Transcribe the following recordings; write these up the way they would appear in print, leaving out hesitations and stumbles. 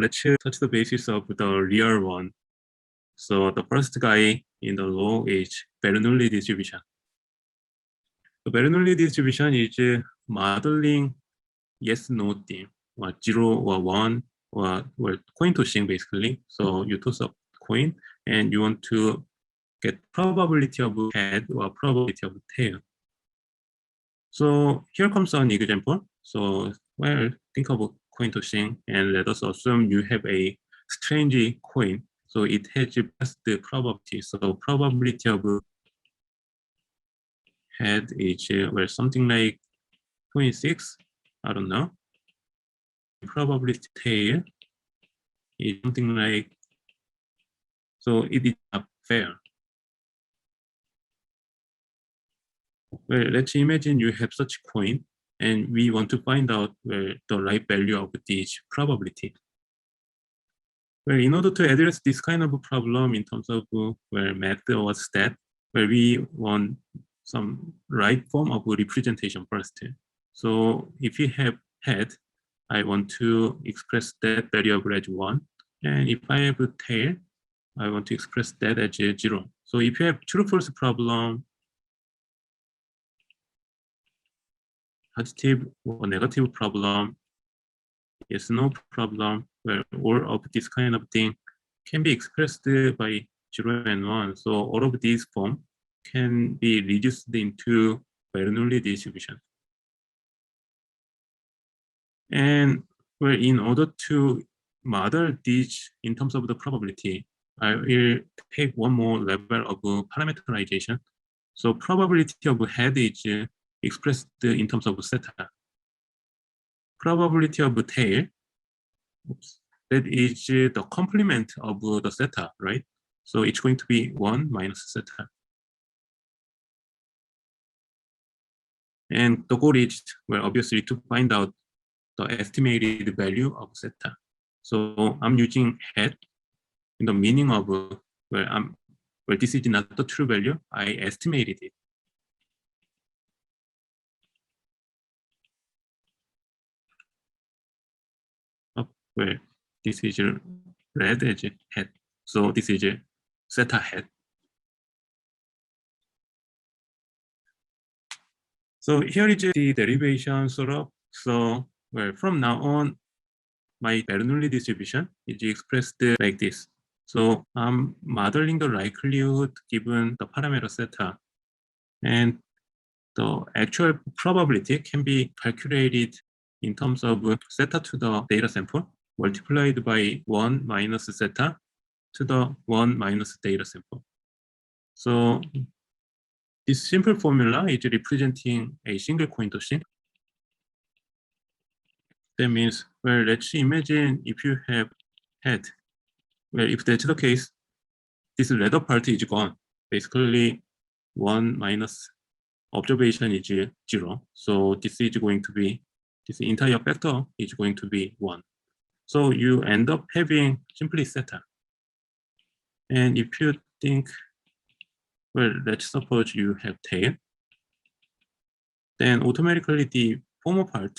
let's touch the basis of the real one. So the first guy in the row is Bernoulli distribution. The Bernoulli distribution is modeling yes/no thing, or 0 or 1, or coin tossing basically. So you toss a coin and you want to get probability of head or probability of tail. So here comes an example. So well, think of a coin tossing, and let us assume you have a strange coin. So it has best probability. So probability of head is well, something like 26. I don't know. Probability tail is something like, so it is not fair. Well, let's imagine you have such coin and we want to find out the right value of this probability. Well, in order to address this kind of a problem in terms of math or stat, where we want some right form of representation first. So if you have head, I want to express that variable as 1. And if I have a tail, I want to express that as 0. So if you have true-false problem, positive or negative problem, yes/no problem, where all of this kind of thing can be expressed by 0 and 1. So all of these forms can be reduced into Bernoulli distribution. And well, in order to model these in terms of the probability, I will take one more level of parameterization. So probability of head is expressed in terms of theta. Probability of tail, that is the complement of the theta, right? So it's going to be 1 minus theta. And the goal is, well, obviously to find out the estimated value of theta. So I'm using head in the meaning of, well, this is not the true value, I estimated it. Well, this is red as head. So this is theta head. So here is the derivation sort of. So well, from now on, my Bernoulli distribution is expressed like this. So I'm modeling the likelihood given the parameter theta, and the actual probability can be calculated in terms of theta to the data sample multiplied by 1 minus theta to the 1 minus data sample. So this simple formula is representing a single coin tossing. That means, well, let's imagine if you have head. Well, if that's the case, this latter part is gone. Basically, 1 minus observation is 0. So this is going to be, this entire factor is going to be 1. So you end up having simply theta. And if you think, well, let's suppose you have tail, then automatically the former part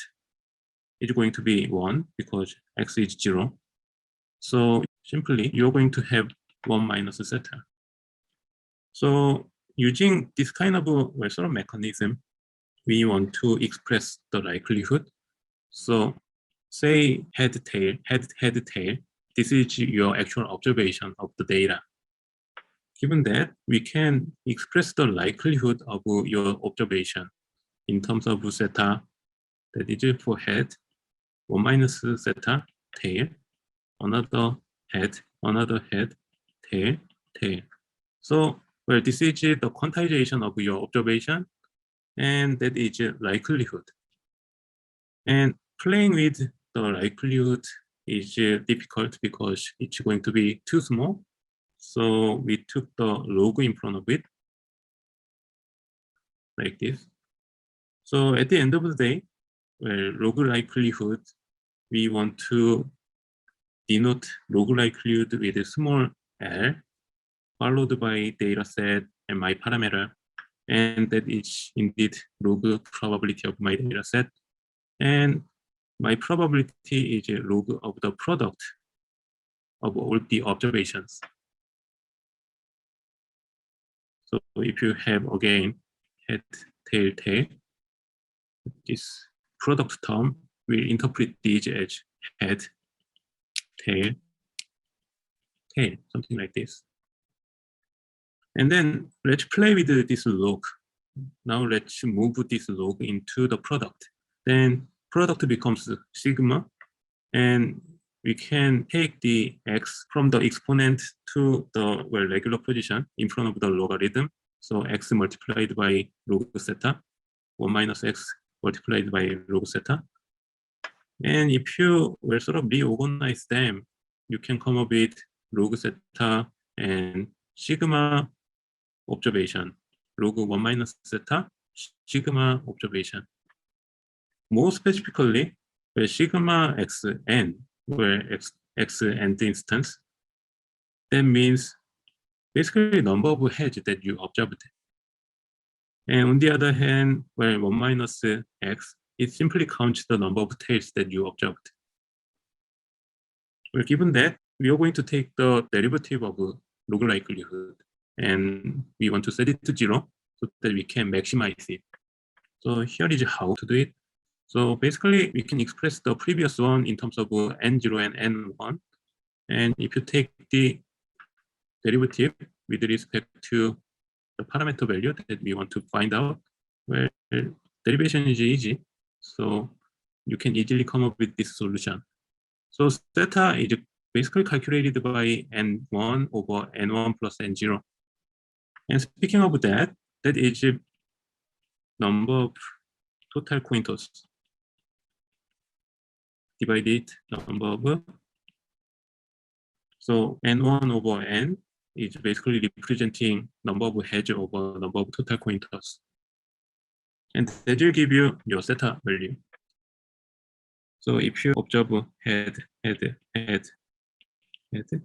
is going to be 1 because x is 0. So simply you're going to have 1 minus theta. So using this kind of a sort of mechanism, we want to express the likelihood. So say head tail, this is your actual observation of the data. Given that, we can express the likelihood of your observation in terms of theta, that is for head, 1 minus theta, tail, another head, tail, tail. So, well, this is the quantization of your observation, and that is likelihood. And playing with the likelihood is difficult because it's going to be too small. So we took the log in front of it, like this. So at the end of the day, well, log likelihood, we want to denote log likelihood with a small l, followed by data set and my parameter. And that is indeed log probability of my data set. And my probability is a log of the product of all the observations. So if you have again head, tail, tail, this product term will interpret these as head, tail, tail, something like this. And then let's play with this log. Now let's move this log into the product. Then product becomes sigma, and we can take the x from the exponent to the regular position in front of the logarithm. So x multiplied by log theta, 1 minus x multiplied by log theta. And if you sort of reorganize them, you can come up with log theta and sigma observation, log 1 minus theta, sigma observation. More specifically, where sigma xn, where x nth instance, that means basically number of heads that you observed. And on the other hand, where 1 minus x, it simply counts the number of tails that you observed. Well, given that, we are going to take the derivative of log likelihood, and we want to set it to 0 so that we can maximize it. So here is how to do it. So basically, we can express the previous one in terms of n0 and n1. And if you take the derivative with respect to the parameter value that we want to find out, well, derivation is easy. So you can easily come up with this solution. So theta is basically calculated by n1 over n1 plus n0. And speaking of that, that is number of total coin toss divided number of, so n1 over n is basically representing number of heads over number of total coin toss. And that will give you your theta value. So if you observe head, head, head, head,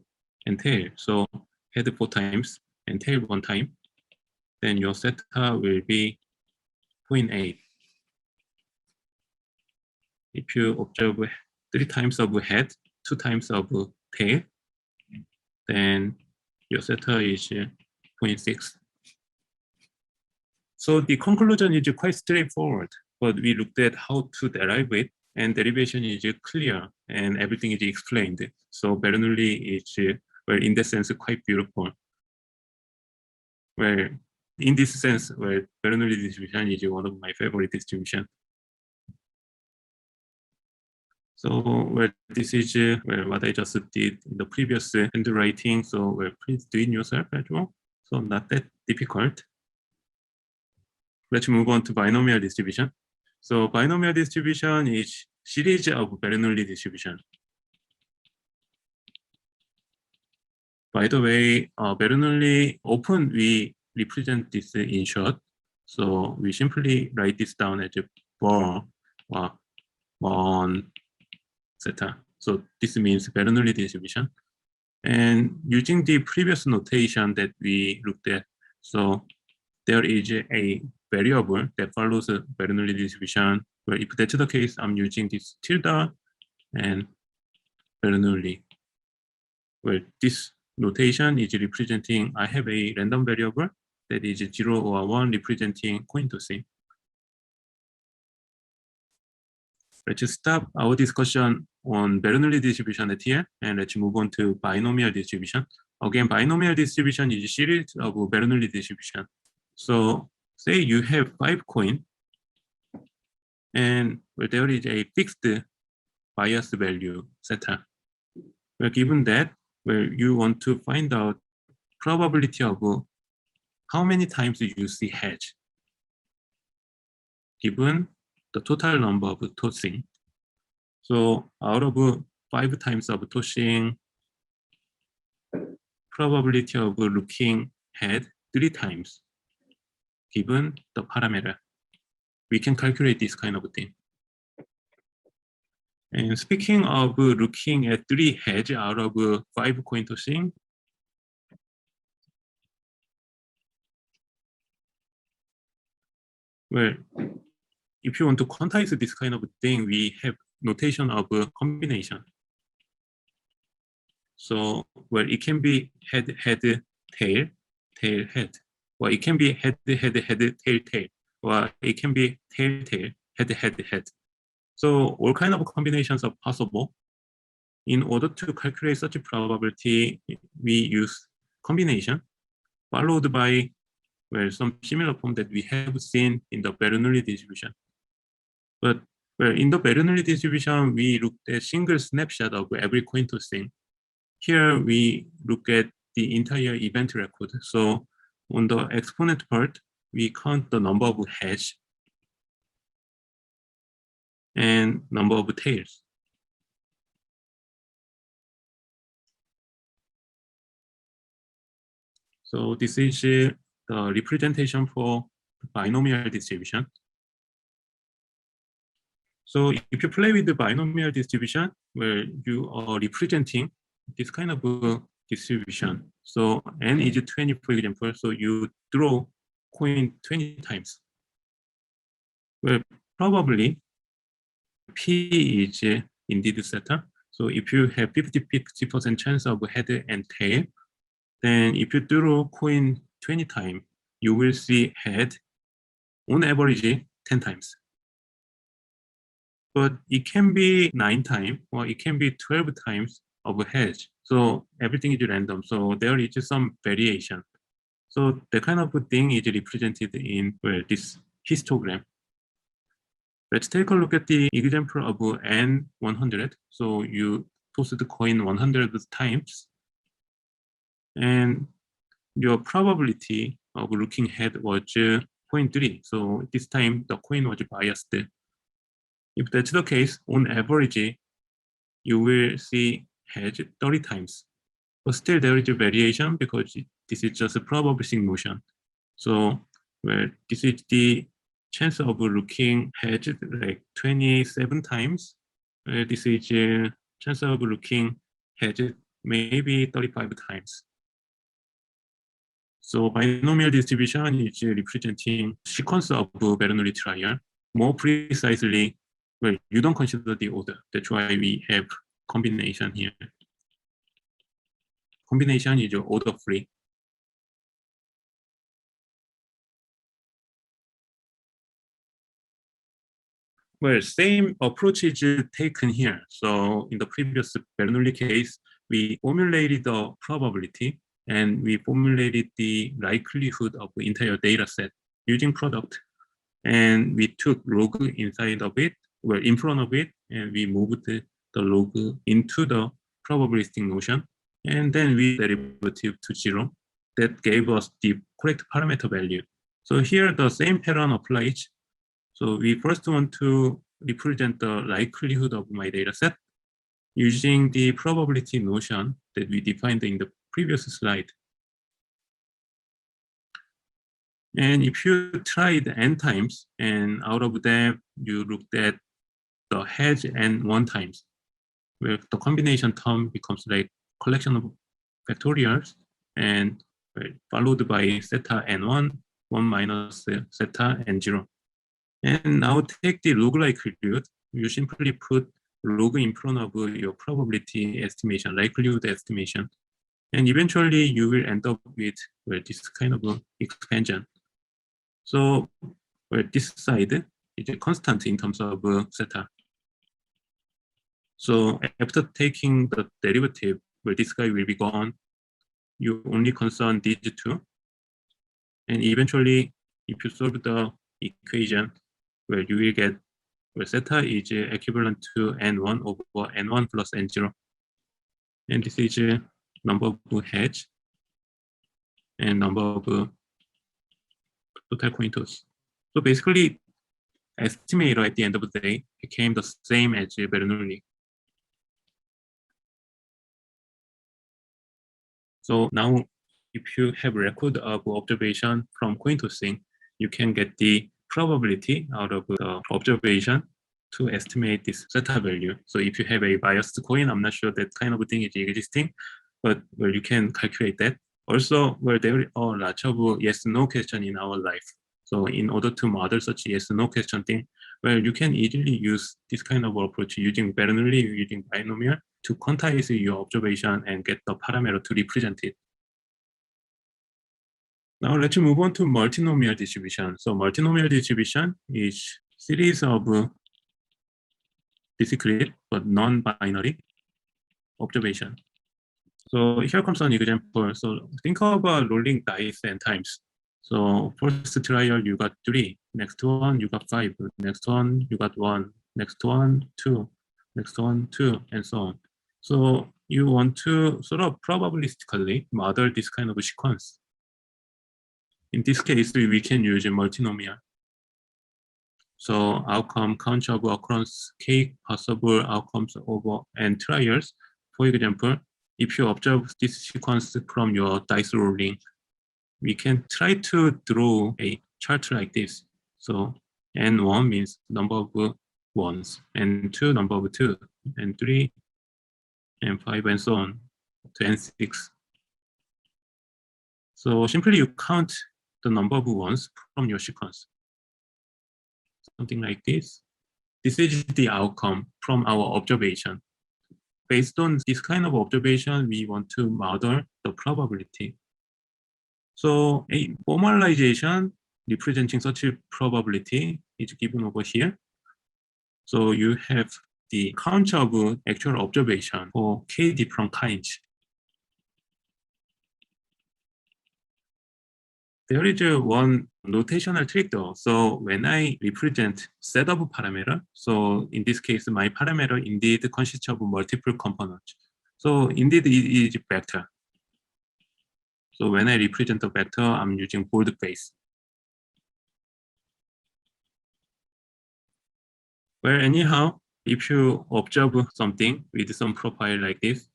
and tail, so head 4 times and tail 1 time, then your theta will be 0.8. If you observe 3 times of head, 2 times of tail, then your theta is 0.6. So the conclusion is quite straightforward, but we looked at how to derive it, and derivation is clear and everything is explained. So Bernoulli is, well, in that sense, quite beautiful. Well, in this sense, well, Bernoulli distribution is one of my favorite distributions. So, well, this is well, what I just did in the previous handwriting. So, well, please do it yourself as well. So, not that difficult. Let's move on to binomial distribution. So, binomial distribution is series of Bernoulli distribution. By the way, Bernoulli, often we represent this in short. So, we simply write this down as a bar or one, etc. So this means Bernoulli distribution. And using the previous notation that we looked at, so there is a variable that follows a Bernoulli distribution, where if that's the case, I'm using this tilde and Bernoulli. Well, this notation is representing, I have a random variable that is 0 or 1 representing coin tossing. Let's stop our discussion on Bernoulli distribution at here, and let's move on to binomial distribution. Again, binomial distribution is a series of Bernoulli distribution. So say you have 5 coins, and well, there is a fixed bias value theta. Well, given that, well, you want to find out probability of how many times you see hedge, given the total number of tossing. So out of 5 times of tossing, probability of looking head 3 times, given the parameter. We can calculate this kind of thing. And speaking of looking at 3 heads out of 5 coin tossing, well, if you want to quantize this kind of thing, we have notation of a combination. So, well, it can be head, head, tail, tail, head. Or it can be head, head, head, tail, tail. Or it can be tail, tail, head, head, head. So all kind of combinations are possible. In order to calculate such a probability, we use combination followed by, well, some similar form that we have seen in the Bernoulli distribution. But well, in the Bernoulli distribution, we looked at single snapshot of every coin tossing. Here we look at the entire event record. So on the exponent part, we count the number of heads and number of tails. So this is the representation for binomial distribution. So if you play with the binomial distribution, where you are representing this kind of distribution. So n is 20, for example. So you draw coin 20 times. Well, probably P is indeed theta. So if you have 50% chance of head and tail, then if you draw coin 20 times, you will see head on average 10 times. But it can be 9 times or it can be 12 times of a hedge. So everything is random. So there is some variation. So the kind of thing is represented in, well, this histogram. Let's take a look at the example of N100. So you toss the coin 100 times, and your probability of looking head was 0.3. So this time the coin was biased. If that's the case, on average, you will see heads 30 times. But still there is a variation because this is just a probabilistic motion. So, well, this is the chance of looking heads like 27 times. This is a chance of looking heads maybe 35 times. So binomial distribution is representing sequence of Bernoulli trial. More precisely, well, you don't consider the order. That's why we have combination here. Combination is order free. Well, same approach is taken here. So in the previous Bernoulli case, we formulated the probability and we formulated the likelihood of the entire data set using product. And we took log inside of it, well, in front of it, and we moved the log into the probabilistic notion. And then we derivative to 0. That gave us the correct parameter value. So here the same pattern applies. So we first want to represent the likelihood of my data set using the probability notion that we defined in the previous slide. And if you tried n times, and out of them, you looked at the heads n 1 times, where the combination term becomes like collection of factorials, and followed by theta n1, 1 minus theta n0. And now take the log likelihood. You simply put log in front of your probability estimation, likelihood estimation. And eventually you will end up with, well, this kind of expansion. So, well, this side is a constant in terms of theta. So after taking the derivative, well, this guy will be gone. You only concern these two. And eventually, if you solve the equation, well, you will get, well, theta is equivalent to n1 over n1 plus n0. And this is number of heads and number of total coin toss. So basically, estimator at the end of the day became the same as Bernoulli. So now, if you have record of observation from coin tossing, you can get the probability out of the observation to estimate this theta value. So if you have a biased coin, I'm not sure that kind of thing is existing, but well, you can calculate that. Also, well, there are lots of yes/no question in our life. So in order to model such yes/no question thing, well, you can easily use this kind of approach using Bernoulli, using binomial, to quantize your observation and get the parameter to represent it. Now let's move on to multinomial distribution. So multinomial distribution is series of discrete but non-binary observation. So here comes an example. So think of rolling dice and times. So first trial you got 3, next one you got 5, next one you got 1, next one 2, next one 2, and so on. So you want to sort of probabilistically model this kind of a sequence. In this case, we can use a multinomial. So outcome count of occurrence k possible outcomes over n trials. For example, if you observe this sequence from your dice rolling, we can try to draw a chart like this. So n1 means number of ones, n2 number of 2, n3, n5, and so on to n6. So simply you count the number of ones from your sequence. Something like this. This is the outcome from our observation. Based on this kind of observation, we want to model the probability. So a formalization representing such a probability is given over here. So you have the count of actual observation for k different kinds. There is one notational trick though. So when I represent set of parameter, so in this case, my parameter indeed consists of multiple components. So indeed it is vector. So when I represent the vector, I'm using boldface. Well, anyhow, if you observe something with some profile like this,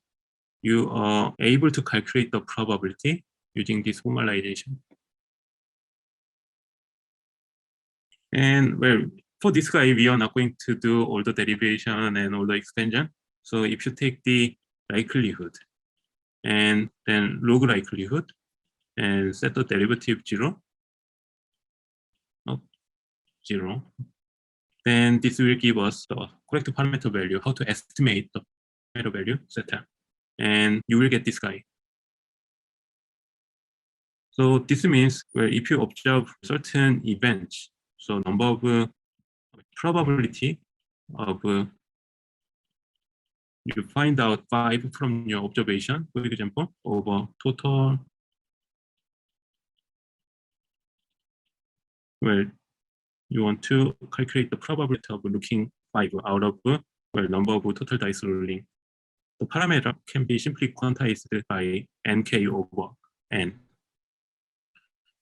you are able to calculate the probability using this formalization. And well, for this guy, we are not going to do all the derivation and all the expansion. So if you take the likelihood and then log likelihood and set the derivative 0, then this will give us the correct parameter value, how to estimate the parameter value, etc. And you will get this guy. So this means, well, if you observe certain events, so number of probability of you find out 5 from your observation, for example, over total, well, you want to calculate the probability of looking 5 out of well, number of total dice rolling. The parameter can be simply quantized by nk over n.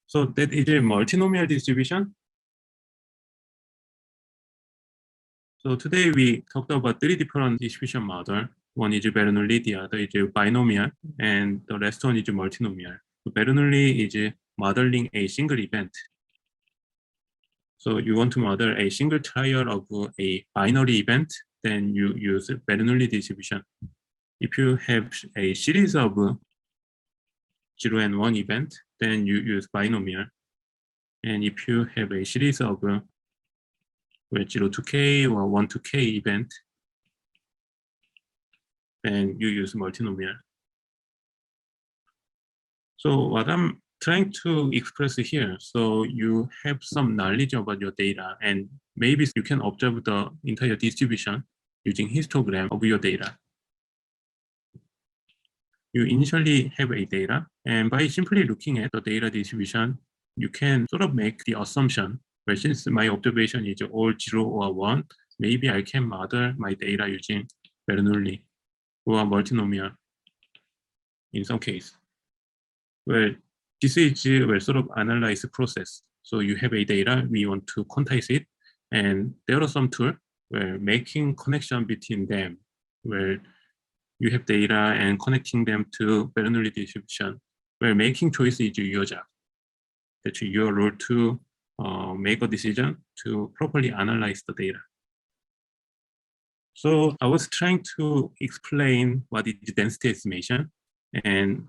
So that is a multinomial distribution. So today we talked about 3 different distribution models. One is Bernoulli, the other is binomial, and the last one is multinomial. So Bernoulli is modeling a single event. So you want to model a single trial of a binary event, then you use Bernoulli distribution. If you have a series of 0 and 1 event, then you use binomial. And if you have a series of 0 to k or 1 to k event, then you use multinomial. So what I'm trying to express here, so you have some knowledge about your data, and maybe you can observe the entire distribution using histogram of your data. You initially have a data, and by simply looking at the data distribution, you can sort of make the assumption, well, since my observation is all 0 or 1, maybe I can model my data using Bernoulli or multinomial in some case. Well, this is a sort of analyze process. So you have a data, we want to quantize it, and there are some tools where making connection between them, where you have data and connecting them to Bernoulli distribution, where making choice is your job. That's your role to make a decision to properly analyze the data. So I was trying to explain what is density estimation, and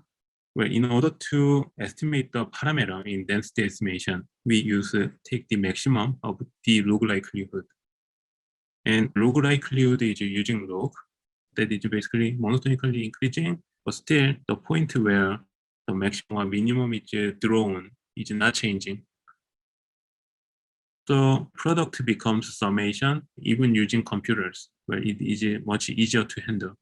well, in order to estimate the parameter in density estimation, we take the maximum of the log likelihood. And log likelihood is using log. that is basically monotonically increasing, but still the point where the maximum or minimum is drawn is not changing. So product becomes summation even using computers, where it is much easier to handle.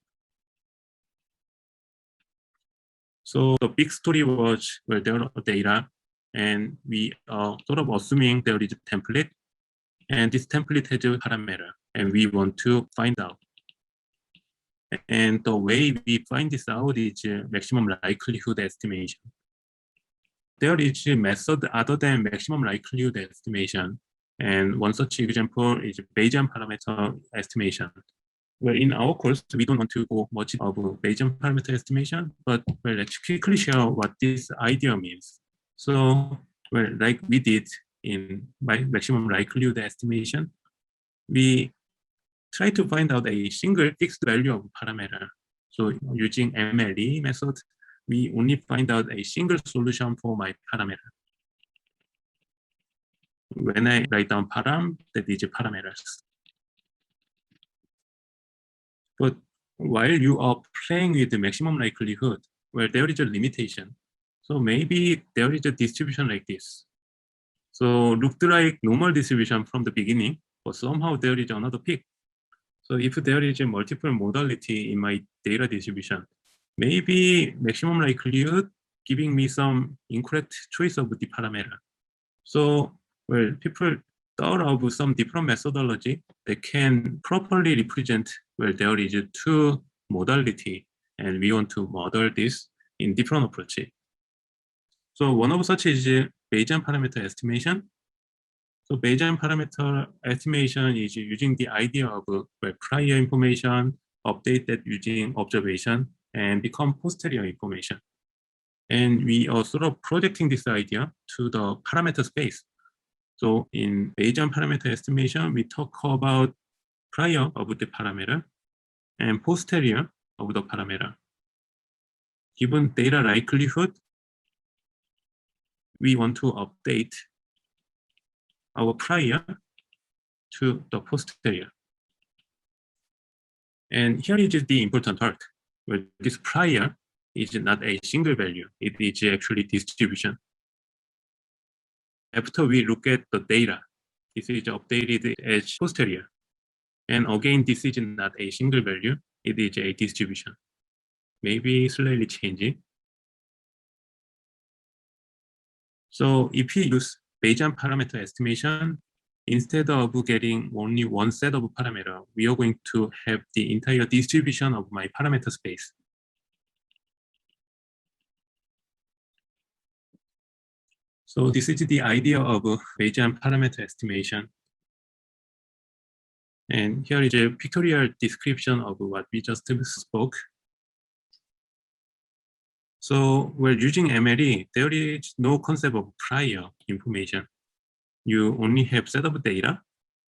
So the big story was where there are data, and we are sort of assuming there is a template, and this template has a parameter, and we want to find out. And the way we find this out is maximum likelihood estimation. There is a method other than maximum likelihood estimation, and one such example is Bayesian parameter estimation. Well, in our course, we don't want to go much of Bayesian parameter estimation, but well, let's quickly share what this idea means. So, well, like we did in maximum likelihood estimation, we try to find out a single fixed value of parameter. So using ML method, we only find out a single solution for my parameter. When I write down param, that is parameters. But while you are playing with the maximum likelihood, well, there is a limitation. So maybe there is a distribution like this. So looked like normal distribution from the beginning, but somehow there is another peak. So if there is a multiple modality in my data distribution, maybe maximum likelihood giving me some incorrect choice of the parameter. So, well, people thought of some different methodology that can properly represent, well, there is two modality, and we want to model this in different approaches. So one of such is Bayesian parameter estimation. So Bayesian parameter estimation is using the idea of prior information updated using observation and become posterior information. And we are sort of projecting this idea to the parameter space. So in Bayesian parameter estimation, we talk about prior of the parameter and posterior of the parameter. Given data likelihood, we want to update our prior to the posterior. And here is the important part, where this prior is not a single value, it is actually distribution. After we look at the data, this is updated as posterior. And again, this is not a single value, it is a distribution. Maybe slightly changing. So if we use Bayesian parameter estimation, instead of getting only one set of parameter, we are going to have the entire distribution of my parameter space. So this is the idea of Bayesian parameter estimation. And here is a pictorial description of what we just spoke. So we're using MLE, there is no concept of prior information. You only have set of data,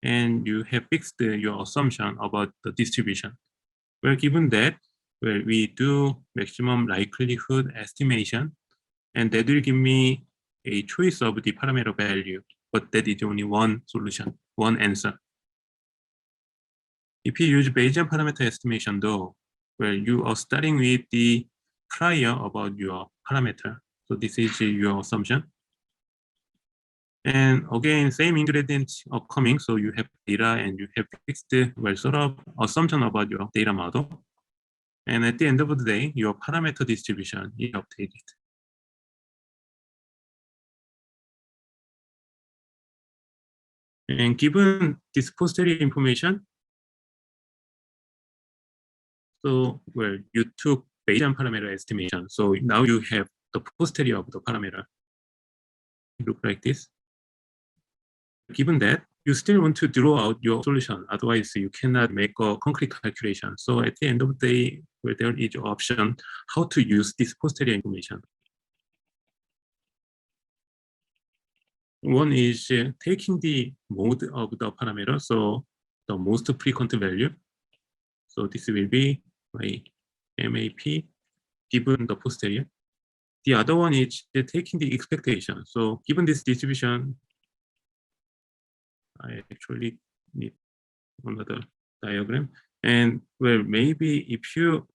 and you have fixed your assumption about the distribution. Well, given that, well, we do maximum likelihood estimation, and that will give me a choice of the parameter value, but that is only one solution, one answer. If you use Bayesian parameter estimation though, well, you are starting with the prior about your parameter. So this is your assumption. And again, same ingredients are coming. So you have data and you have fixed, well, sort of assumption about your data model. And at the end of the day, your parameter distribution is updated. And given this posterior information, so well, you took Bayesian parameter estimation. So now you have the posterior of the parameter. It look like this. Given that, you still want to draw out your solution. Otherwise, you cannot make a concrete calculation. So at the end of the day, well, there is an option how to use this posterior information. One is taking the mode of the parameter, so the most frequent value. So this will be my MAP given the posterior. The other one is taking the expectation. So given this distribution, I actually need another diagram. And well, maybe if you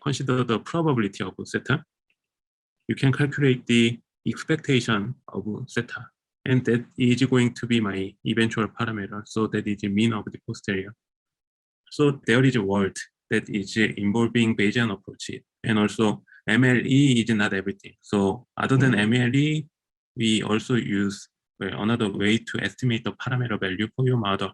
consider the probability of zeta, you can calculate the expectation of zeta. And that is going to be my eventual parameter. So that is the mean of the posterior. So there is a world that is involving Bayesian approach. And also MLE is not everything. So other than MLE, we also use another way to estimate the parameter value for your model.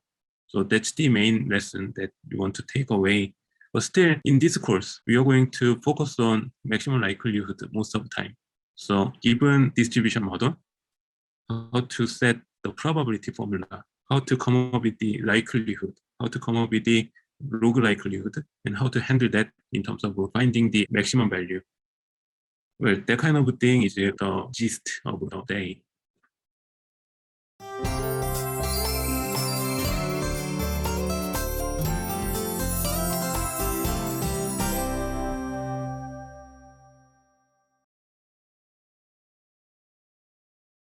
So that's the main lesson that we want to take away. But still, in this course, we are going to focus on maximum likelihood most of the time. So given distribution model, how to set the probability formula, how to come up with the likelihood, how to come up with the log likelihood, and how to handle that in terms of finding the maximum value. Well, that kind of thing is the gist of the day.